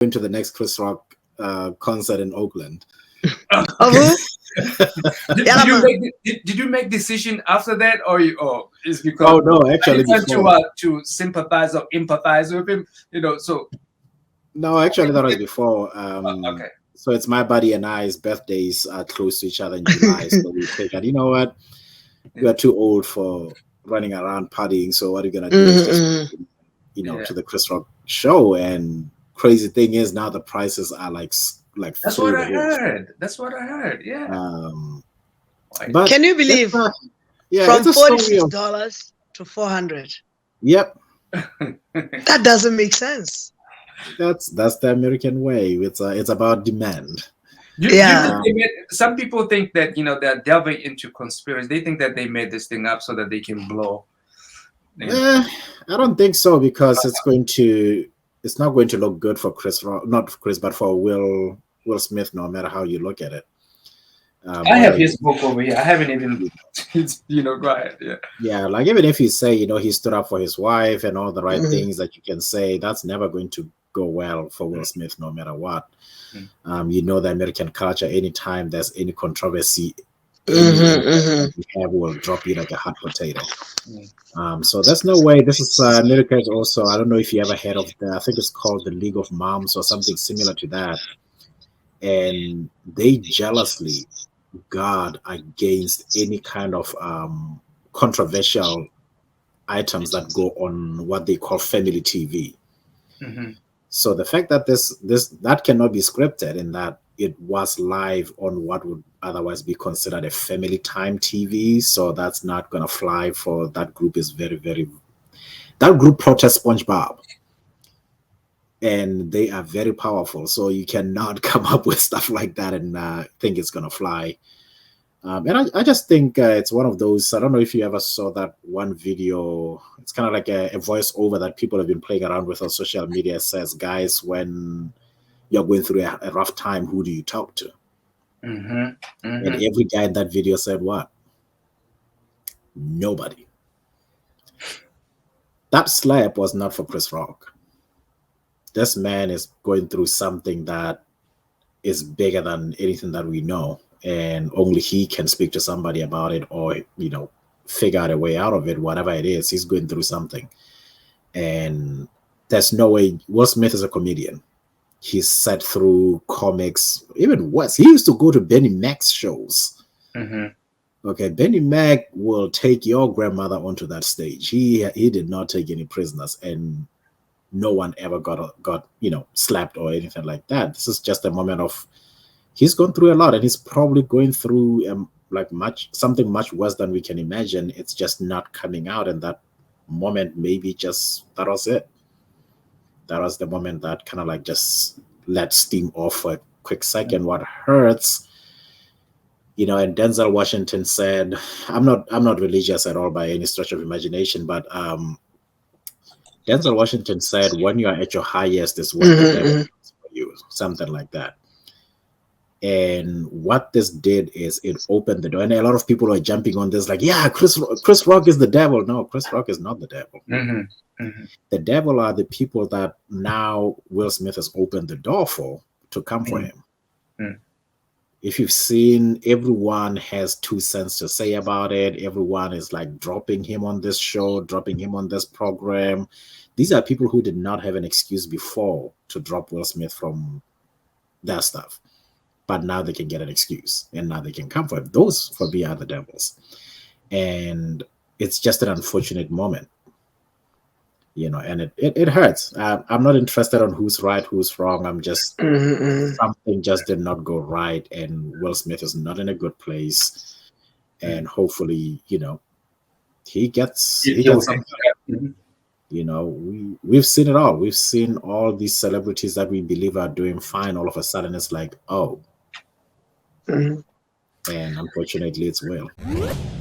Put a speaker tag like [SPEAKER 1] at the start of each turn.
[SPEAKER 1] going to the next Chris Rock concert in Oakland.
[SPEAKER 2] Did you make decision after that, or is because
[SPEAKER 1] no, actually
[SPEAKER 2] to sympathize or empathize with him, so
[SPEAKER 1] no, actually that was before.
[SPEAKER 2] Okay.
[SPEAKER 1] So it's my buddy and I's birthdays are close to each other in July, so we figured, you know what, we are too old for running around partying, so what are you gonna do is just to the Chris Rock show. And crazy thing is now the prices are like
[SPEAKER 2] that's what I heard. That's what I heard. Yeah.
[SPEAKER 1] But
[SPEAKER 3] can you believe? From $46 to $400.
[SPEAKER 1] Yep.
[SPEAKER 3] That doesn't make sense.
[SPEAKER 1] That's the American way. It's about demand.
[SPEAKER 2] Some people think that they're delving into conspiracy. They think that they made this thing up so that they can blow.
[SPEAKER 1] I don't think so, because it's not going to look good for Chris Rock, not for Chris, but for Will Smith, no matter how you look at it.
[SPEAKER 2] I have his book over here. I haven't even, go ahead.
[SPEAKER 1] Yeah, like even if you say, he stood up for his wife and all the right things that you can say, that's never going to go well for Will Smith, no matter what. The American culture, anytime there's any controversy, will drop you like a hot potato. So there's no way. This is America is also, I don't know if you ever heard of I think it's called the League of Moms or something similar to that. And they jealously guard against any kind of controversial items that go on what they call family TV. So the fact that that cannot be scripted, and that it was live on what would otherwise be considered a family time TV, so that's not gonna fly for that group. Is very, very, that group protests SpongeBob, and they are very powerful. So you cannot come up with stuff like that and think it's gonna fly. And I just think it's one of those. I don't know if you ever saw that one video. It's kind of like a voiceover that people have been playing around with on social media. It says, guys, when you're going through a rough time, who do you talk to? And every guy in that video said what? Nobody. That slap was not for Chris Rock. This man is going through something that is bigger than anything that we know. And only he can speak to somebody about it, or figure out a way out of it. Whatever it is, he's going through something, and there's no way. Will Smith is a comedian. He's sat through comics, even worse. He used to go to Benny Mac's shows. Okay, Benny Mac will take your grandmother onto that stage. He did not take any prisoners, and no one ever got slapped or anything like that. This is just a moment of. He's gone through a lot, and he's probably going through something much worse than we can imagine. It's just not coming out, and that moment maybe just that was it. That was the moment that kind of like just let steam off for a quick second. What hurts, and Denzel Washington said, I'm not religious at all by any stretch of imagination, but Denzel Washington said, when you are at your highest is when the devil comes for you, something like that. And what this did is it opened the door, and a lot of people are jumping on this like, yeah, Chris Rock is the devil. No, Chris Rock is not the devil. The devil are the people that now Will Smith has opened the door for to come for him. If you've seen, everyone has 2 cents to say about it. Everyone is like dropping him on this show, dropping him on this program. These are people who did not have an excuse before to drop Will Smith from their stuff. But now they can get an excuse, and now they can come for it. Those, for me, are the devils. And it's just an unfortunate moment, and it hurts. I'm not interested on who's right, who's wrong. I'm just, something just did not go right, and Will Smith is not in a good place. And hopefully, he gets something. We've seen it all. We've seen all these celebrities that we believe are doing fine. All of a sudden, it's like, oh. And unfortunately, it's Will.